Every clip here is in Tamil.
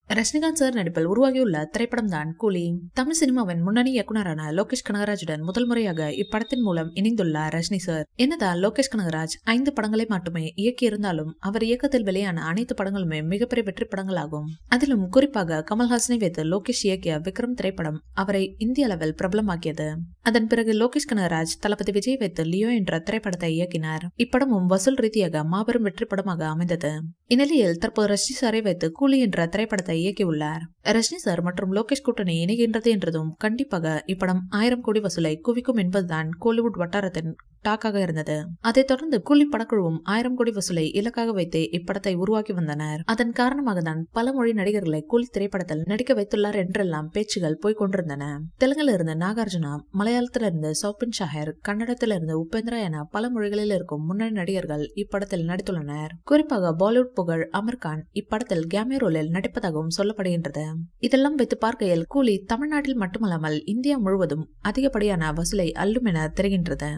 ரஜினிகாந்த் சார் நடிப்பில் உருவாகியுள்ள திரைப்படம் தான் கூலி. தமிழ் சினிமாவின் முன்னணி இயக்குனரான லோகேஷ் கனகராஜுடன் முதல் முறையாக இப்படத்தின் மூலம் இணைந்துள்ளார் ரஜினி சார். என்னதான் லோகேஷ் கனகராஜ் 5 படங்களை மட்டுமே இயக்கியிருந்தாலும் அவர் இயக்கத்தில் வெளியான அனைத்து படங்களுமே மிகப்பெரிய வெற்றி படங்களாகும். அதிலும் குறிப்பாக கமல்ஹாசனை வைத்து லோகேஷ் இயக்கிய விக்ரம் திரைப்படம் அவரை இந்திய அளவில் பிரபலமாக்கியது. அதன் பிறகு லோகேஷ் கனகராஜ் தளபதி விஜய் வைத்து லியோ என்ற திரைப்படத்தை இயக்கினார். இப்படமும் வசூல் ரீதியாக மாபெரும் வெற்றி படமாக அமைந்தது. இந்நிலையில் தற்போது ரஜினி சாரை வைத்து கூலி என்ற திரைப்படத்தை இயக்கியுள்ளார். ரஜினி சார் மற்றும் லோகேஷ் கூட்டணி இணைகின்றது என்றதும் கண்டிப்பாக இப்படம் 1000 கோடி வசூலை குவிக்கும் என்பதுதான் கோலிவுட் வட்டாரத்தின் டாக்காக இருந்தது. அதைத் தொடர்ந்து கூலி படக்குழுவும் 1000 கோடி வசூலை இலக்காக வைத்தே இப்படத்தை உருவாக்கி வந்தனர். அதன் காரணமாக தான் பல மொழி நடிகர்களை கூலி திரைப்படத்தில் நடிக்க வைத்துள்ளார் என்றெல்லாம் பேச்சுகள் போய்கொண்டிருந்தன. தெலுங்குல இருந்து நாகார்ஜுனா, மலையாளத்திலிருந்து சௌபின் ஷாஹர், கன்னடத்திலிருந்து உபேந்திரா என பல மொழிகளில் இருக்கும் முன்னணி நடிகர்கள் இப்படத்தில் நடித்துள்ளனர். குறிப்பாக பாலிவுட் புகழ் அமீர் கான் இப்படத்தில் கேமியோ ரோலில் நடிப்பதாகவும் சொல்லப்படுகின்றது. இதெல்லாம் வைத்து பார்க்கையில் கூலி தமிழ்நாட்டில் மட்டுமல்லாமல் இந்தியா முழுவதும் அதிகப்படியான வசூலை அள்ளும் என தெரிகின்றது.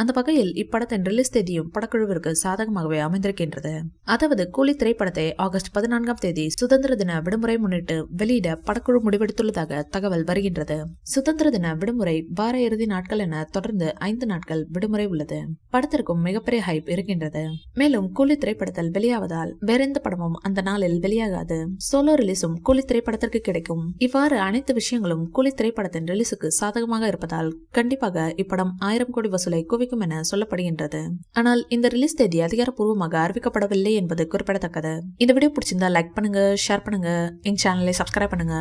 அந்த வகையில் இப்படத்தின் ரிலீஸ் தேதியும் படக்குழுவிற்கு சாதகமாகவே அமைந்திருக்கின்றது. அதாவது கூலி திரைப்படத்தை ஆகஸ்ட் 14ஆம் தேதி சுதந்திர தின விடுமுறை முன்னிட்டு வெளியிட படக்குழு முடிவெடுத்துள்ளதாக தகவல் வருகின்றது. சுதந்திர தின விடுமுறை வார இறுதி நாட்கள் என தொடர்ந்து 5 நாட்கள் விடுமுறை உள்ளது. படத்திற்கும் மிகப்பெரிய ஹைப் இருக்கின்றது. மேலும் கூலி திரைப்படத்தில் வெளியாவதால் வேற எந்த படமும் அந்த நாளில் வெளியாகாது. சோலோ ரிலீஸும் கூலி திரைப்படத்திற்கு கிடைக்கும். இவ்வாறு அனைத்து விஷயங்களும் கூலி திரைப்படத்தின் ரிலீஸுக்கு சாதகமாக இருப்பதால் கண்டிப்பாக இப்படம் 1000 கோடி வசூலை என சொல்லப்படுகின்றது. ஆனால் இந்த ரிலீஸ் தேதி அதிகாரப்பூர்வமாக அறிவிக்கப்படவில்லை என்பது குறிப்பிடத்தக்கது. இந்த வீடியோ பிடிச்சிருந்தா லைக் பண்ணுங்க, ஷேர் பண்ணுங்க, எங்க சேனலை சப்ஸ்கிரைப் பண்ணுங்க.